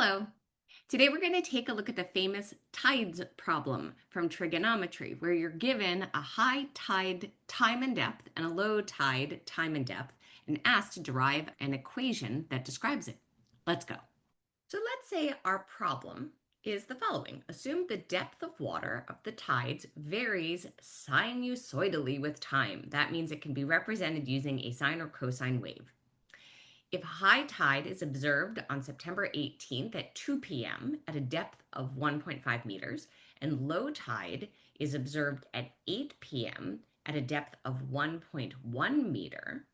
Hello. Today we're going to take a look at the famous tides problem from trigonometry, where you're given a high tide time and depth and a low tide time and depth and asked to derive an equation that describes it. Let's go. So let's say our problem is the following. Assume the depth of water of the tides varies sinusoidally with time. That means it can be represented using a sine or cosine wave. If high tide is observed on September 18th at 2 p.m. at a depth of 1.5 meters, and low tide is observed at 8 p.m. at a depth of 1.1 meter,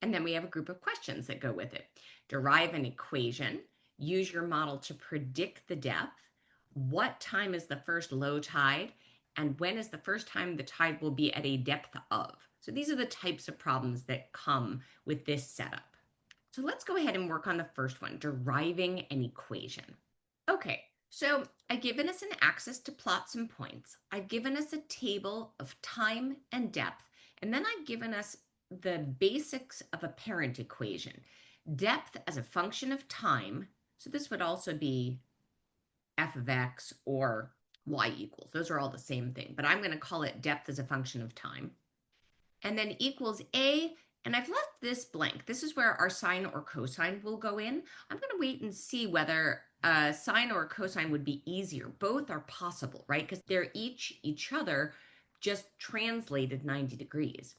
and then we have a group of questions that go with it. Derive an equation, use your model to predict the depth, what time is the first low tide, and when is the first time the tide will be at a depth of. So these are the types of problems that come with this setup. So let's go ahead and work on the first one, deriving an equation. Okay, so I've given us an axis to plot some points. I've given us a table of time and depth, and then I've given us the basics of a parent equation. Depth as a function of time, so this would also be f of x or y equals. Those are all the same thing, but I'm going to call it depth as a function of time. And then equals a. And I've left this blank. This is where our sine or cosine will go in. I'm going to wait and see whether a sine or a cosine would be easier. Both are possible, right? Because they're each other just translated 90 degrees.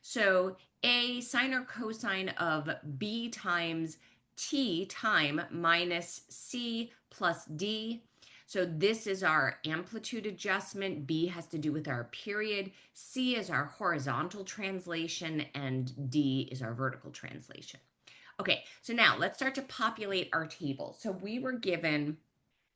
So a sine or cosine of b times t time minus c plus d. So this is our amplitude adjustment. B has to do with our period. C is our horizontal translation, and D is our vertical translation. Okay, so now let's start to populate our table. So we were given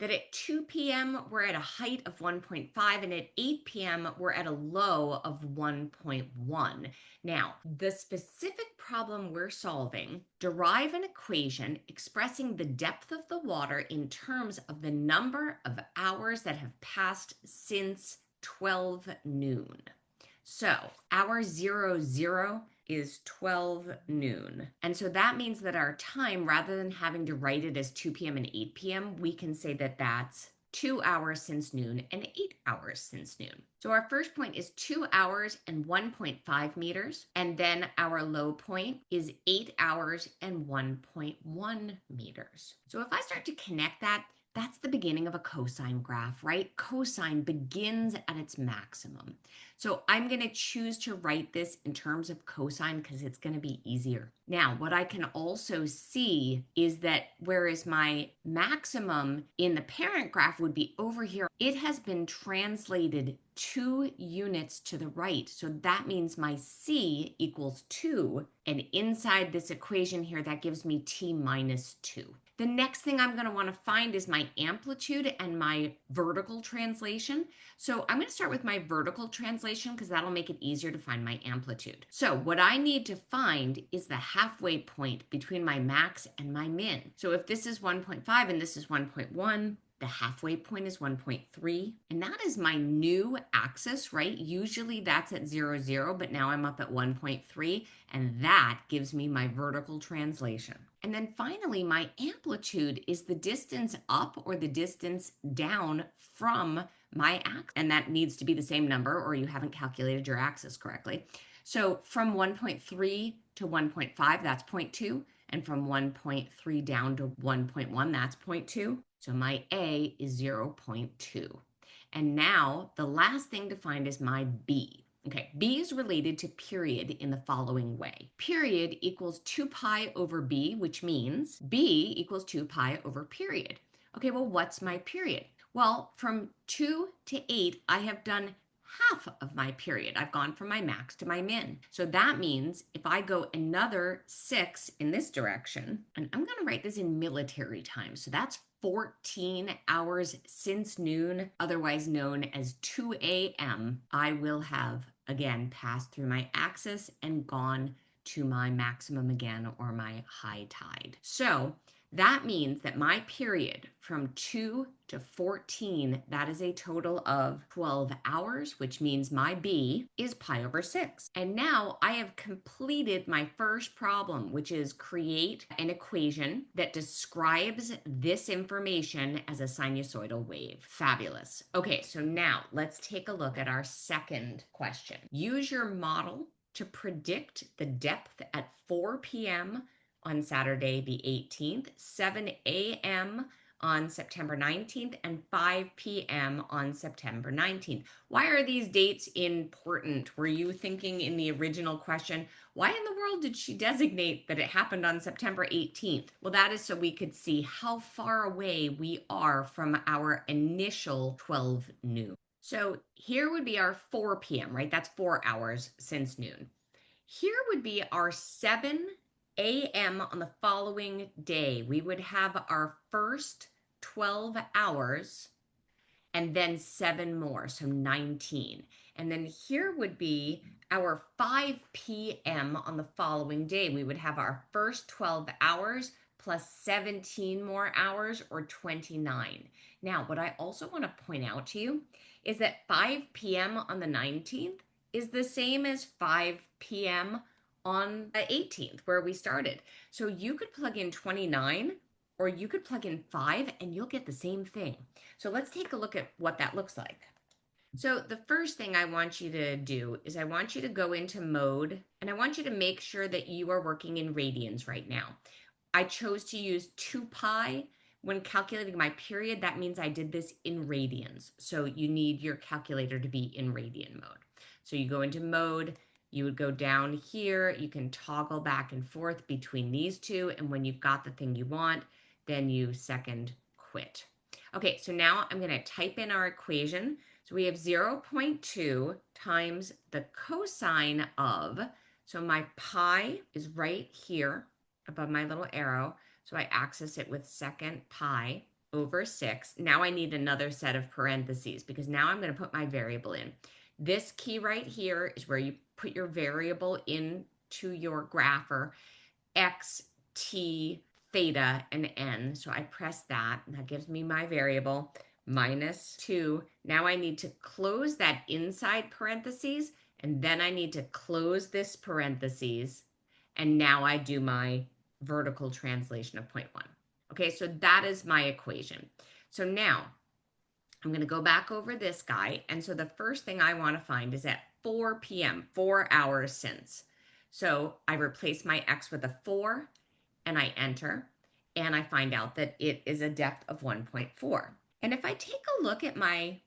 that at 2 p.m. we're at a height of 1.5, and at 8 p.m. we're at a low of 1.1. Now, the specific problem we're solving, derive an equation expressing the depth of the water in terms of the number of hours that have passed since 12 noon. So hour 00 is 12 noon. And so that means that our time, rather than having to write it as 2 p.m. and 8 p.m., we can say that that's 2 hours since noon and 8 hours since noon. So our first point is 2 hours and 1.5 meters. And then our low point is 8 hours and 1.1 meters. So if I start to connect that, that's the beginning of a cosine graph, right? Cosine begins at its maximum. So I'm going to choose to write this in terms of cosine because it's going to be easier. Now, what I can also see is that whereas my maximum in the parent graph would be over here, it has been translated 2 units to the right. So that means my c equals 2. And inside this equation here, that gives me t minus 2. The next thing I'm going to want to find is my amplitude and my vertical translation. So I'm going to start with my vertical translation because that'll make it easier to find my amplitude. So what I need to find is the halfway point between my max and my min. So if this is 1.5 and this is 1.1, the halfway point is 1.3, and that is my new axis, right? Usually that's at 0, 0, but now I'm up at 1.3, and that gives me my vertical translation. And then finally, my amplitude is the distance up or the distance down from my axis, and that needs to be the same number or you haven't calculated your axis correctly. So from 1.3 to 1.5, that's 0.2, and from 1.3 down to 1.1, that's 0.2. So my A is 0.2. And now the last thing to find is my B. Okay, B is related to period in the following way. Period equals 2 pi over B, which means B equals 2 pi over period. Okay, well, what's my period? Well, from 2 to 8, I have done half of my period. I've gone from my max to my min. So that means if I go another 6 in this direction, and I'm going to write this in military time, so that's 14 hours since noon, otherwise known as 2 a.m., I will have again passed through my axis and gone to my maximum again or my high tide. So That means that my period from 2 to 14, that is a total of 12 hours, which means my B is pi over 6. And now I have completed my first problem, which is create an equation that describes this information as a sinusoidal wave. Fabulous. Okay, so now let's take a look at our second question. Use your model to predict the depth at 4 p.m. on Saturday the 18th, 7 a.m. on September 19th, and 5 p.m. on September 19th. Why are these dates important? Were you thinking in the original question, why in the world did she designate that it happened on September 18th? Well, that is so we could see how far away we are from our initial 12 noon. So here would be our 4 p.m., right? That's 4 hours since noon. Here would be our 7 a.m. on the following day. We would have our first 12 hours and then 7 more, so 19. And then here would be our 5 p.m. on the following day. We would have our first 12 hours plus 17 more hours, or 29. Now, what I also want to point out to you is that 5 p.m. on the 19th is the same as 5 p.m. on the 18th, where we started. So you could plug in 29, or you could plug in 5, and you'll get the same thing. So let's take a look at what that looks like. So the first thing I want you to do is I want you to go into mode, and I want you to make sure that you are working in radians right now. I chose to use 2 pi. When calculating my period, that means I did this in radians. So you need your calculator to be in radian mode. So you go into mode, you would go down here, you can toggle back and forth between these two, and when you've got the thing you want, then you second quit. Okay, so now I'm going to type in our equation. So we have 0.2 times the cosine of, so my pi is right here above my little arrow, so I access it with second pi over 6. Now I need another set of parentheses because now I'm going to put my variable in. This key right here is where you put your variable into your grapher, x, t, theta, and n. So I press that, and that gives me my variable, minus 2. Now I need to close that inside parentheses, and then I need to close this parentheses, and now I do my vertical translation of 0.1. Okay, so that is my equation. So now I'm going to go back over this guy. And so the first thing I want to find is at 4 p.m., 4 hours since. So I replace my x with a 4 and I enter, and I find out that it is a depth of 1.4. And if I take a look at my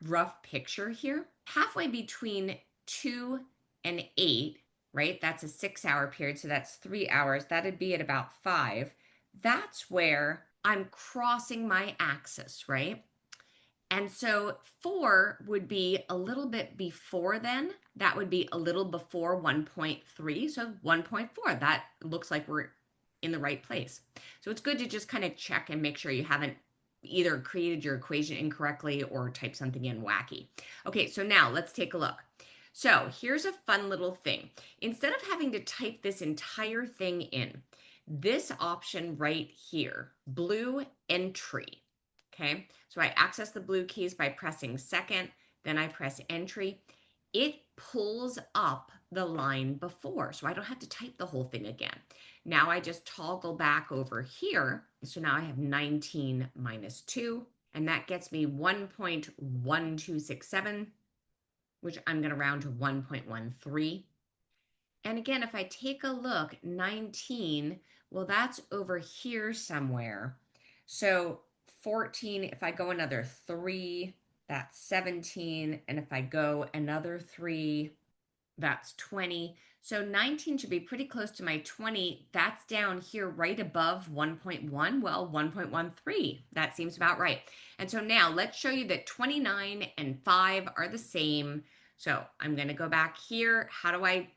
rough picture here, halfway between 2 and 8, right? That's a 6-hour period, so that's 3 hours. That'd be at about 5. That's where I'm crossing my axis, right? And so 4 would be a little bit before then. That would be a little before 1.3. So 1.4, that looks like we're in the right place. So it's good to just kind of check and make sure you haven't either created your equation incorrectly or typed something in wacky. Okay, so now let's take a look. So here's a fun little thing. Instead of having to type this entire thing in, this option right here, blue entry, okay? So I access the blue keys by pressing second, then I press entry. It pulls up the line before, so I don't have to type the whole thing again. Now I just toggle back over here. So now I have 19 minus 2, and that gets me 1.1267, which I'm going to round to 1.13. And again, if I take a look, 19, well, that's over here somewhere. So 14, if I go another 3, that's 17. And if I go another 3, that's 20. So 19 should be pretty close to my 20. That's down here right above 1.1. Well, 1.13. That seems about right. And so now let's show you that 29 and 5 are the same. So I'm going to go back here. How do I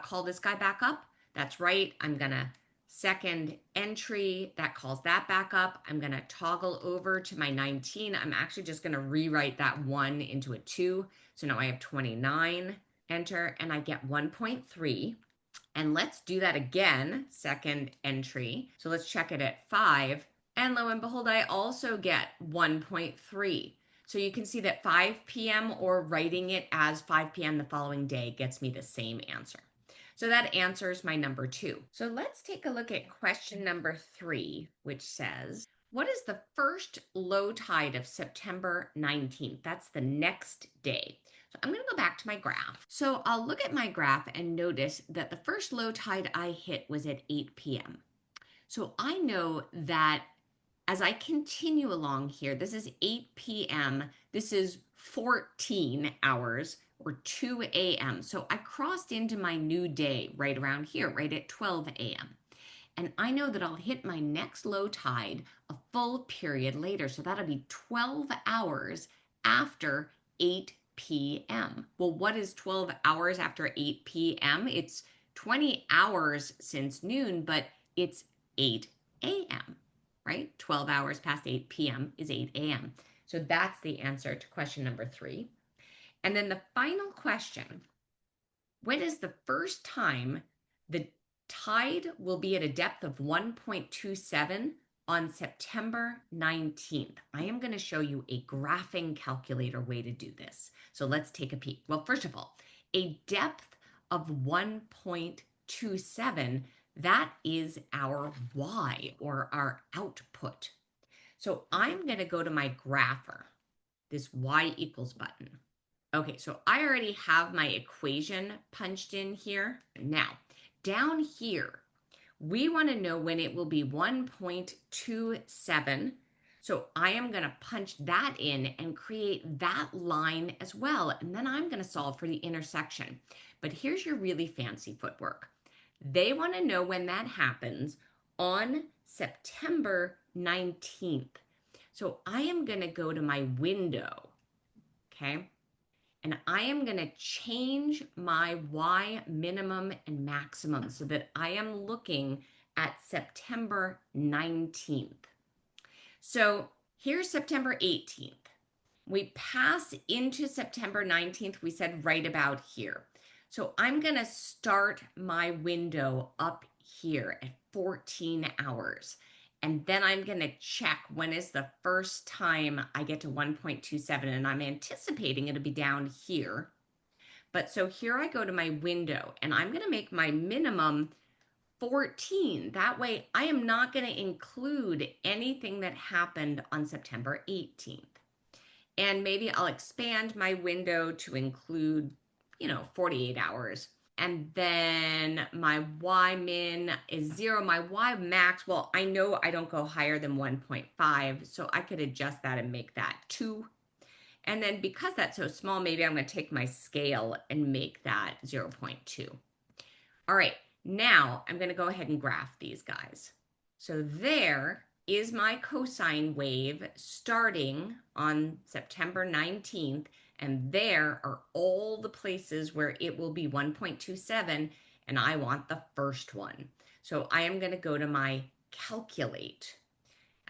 call this guy back up? That's right. I'm going to second entry. That calls that back up. I'm going to toggle over to my 19. I'm actually just going to rewrite that 1 into a 2. So now I have 29. Enter, and I get 1.3. And let's do that again, second entry. So let's check it at 5. And lo and behold, I also get 1.3. So you can see that 5 p.m. or writing it as 5 p.m. the following day gets me the same answer. So that answers my number 2. So let's take a look at question number 3, which says, what is the first low tide of September 19th? That's the next day. So I'm going to go back to my graph. So I'll look at my graph and notice that the first low tide I hit was at 8 p.m. So I know that as I continue along here, this is 8 p.m., this is 14 hours or 2 a.m. So I crossed into my new day right around here, right at 12 a.m. And I know that I'll hit my next low tide a full period later. So that'll be 12 hours after 8 p.m. Well, what is 12 hours after 8 p.m.? It's 20 hours since noon, but it's 8 a.m., right? 12 hours past 8 p.m. is 8 a.m. So that's the answer to question number 3. And then the final question, when is the first time the tide will be at a depth of 1.27 on September 19th? I am going to show you a graphing calculator way to do this. So let's take a peek. Well, first of all, a depth of 1.27, that is our y, or our output. So I'm going to go to my grapher, this y equals button. Okay, so I already have my equation punched in here. Now, down here, we want to know when it will be 1.27. So I am going to punch that in and create that line as well. And then I'm going to solve for the intersection. But here's your really fancy footwork. They want to know when that happens on September 19th. So I am going to go to my window, okay? And I am going to change my y minimum and maximum so that I am looking at September 19th. So here's September 18th. We pass into September 19th, we said right about here. So I'm going to start my window up here at 14 hours. And then I'm going to check when is the first time I get to 1.27, and I'm anticipating it'll be down here. But so here I go to my window, and I'm going to make my minimum 14. That way I am not going to include anything that happened on September 18th. And maybe I'll expand my window to include, 48 hours. And then my y min is 0. My y max, well, I know I don't go higher than 1.5, so I could adjust that and make that 2. And then because that's so small, maybe I'm going to take my scale and make that 0.2. All right, now I'm going to go ahead and graph these guys. So there is my cosine wave starting on September 19th. And there are all the places where it will be 1.27, and I want the first one. So I am going to go to my calculate.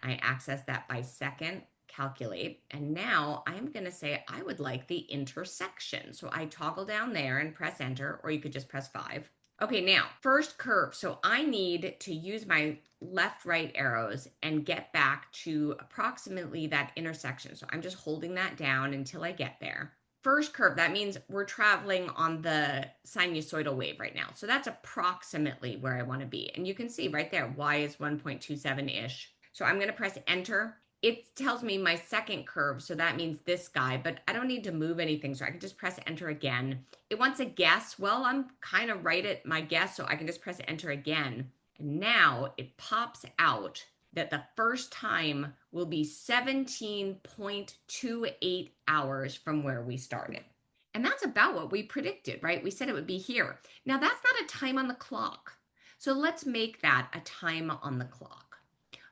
I access that by second, calculate, and now I'm going to say I would like the intersection. So I toggle down there and press enter, or you could just press 5. Okay, now first curve. So I need to use my left, right arrows and get back to approximately that intersection. So I'm just holding that down until I get there. First curve, that means we're traveling on the sinusoidal wave right now. So that's approximately where I want to be. And you can see right there, y is 1.27-ish. So I'm going to press enter. It tells me my second curve, so that means this guy, but I don't need to move anything, so I can just press enter again. It wants a guess. Well, I'm kind of right at my guess, so I can just press enter again. And now it pops out that the first time will be 17.28 hours from where we started. And that's about what we predicted, right? We said it would be here. Now, that's not a time on the clock. So let's make that a time on the clock.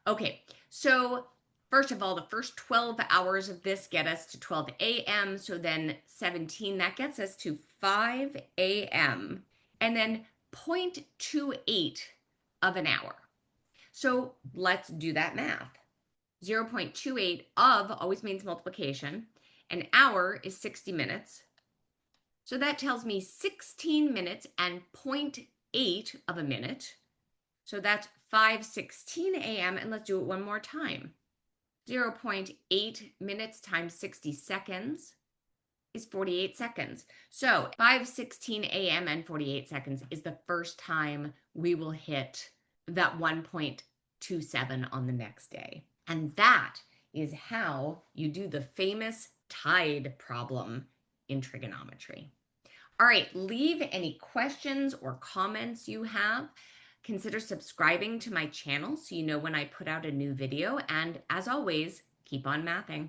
Okay, so first of all, the first 12 hours of this get us to 12 a.m. So then 17, that gets us to 5 a.m. And then 0.28 of an hour. So let's do that math. 0.28 of always means multiplication. An hour is 60 minutes. So that tells me 16 minutes and 0.8 of a minute. So that's 5:16 a.m. And let's do it one more time. 0.8 minutes times 60 seconds is 48 seconds. So 5:16 a.m. and 48 seconds is the first time we will hit that 1.27 on the next day. And that is how you do the famous tide problem in trigonometry. All right, leave any questions or comments you have. Consider subscribing to my channel so you know when I put out a new video. And as always, keep on mathing.